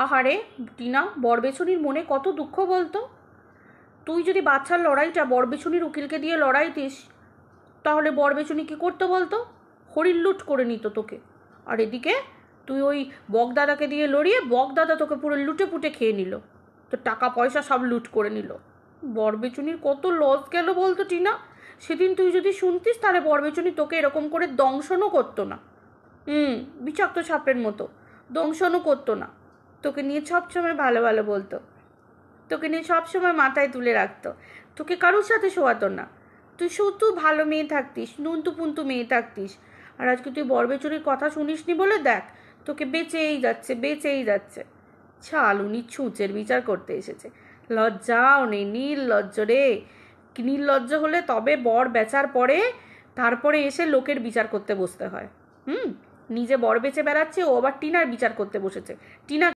আহারে টিনা, বরবেছুনির মনে কত দুঃখ বলতো। তুই যদি বাচ্চার লড়াইটা বরবেছুনির উকিলকে দিয়ে লড়াইতিস, তাহলে বরবেছুনি কী করতো বলতো? হরিণ লুট করে নিত তোকে। আর এদিকে তুই ওই বকদাদাকে দিয়ে লড়িয়ে বকদাদা তোকে পুরো লুটে পুটে খেয়ে নিল, তো টাকা পয়সা সব লুট করে নিল। বরবেছুনির কত লস গেল বলতো টিনা। সেদিন তুই যদি শুনতিস, তাহলে বরবেছুনি তোকে এরকম করে দংশনও করতো না। বিষাক্ত সাপের মতো দংশনও করতো না। তোকে নিয়ে সবসময় ভালো ভালো বলতো, তোকে নিয়ে সবসময় মাথায় তুলে রাখতো, তোকে কারোর সাথে শোয়াতো না। তুই শুধু ভালো মেয়ে থাকতিস, নুনতু পুন্তু মেয়ে থাকতিস। আর আজকে তুই বরবেছুনির কথা শুনিসনি বলে দেখ, তোকে বেঁচেই যাচ্ছে বেঁচেই যাচ্ছে। ছাল, উনি ছুঁচের বিচার করতে এসেছে। লজ্জাও নেই, নির্লজ্জ রে। নির্লজ্জ হলে তবে বর বেচার পরে তারপরে এসে লোকের বিচার করতে বসতে হয়। নিজে বর বেচে বেড়াচ্ছে, ও আবার টিনার বিচার করতে বসেছে। টিনা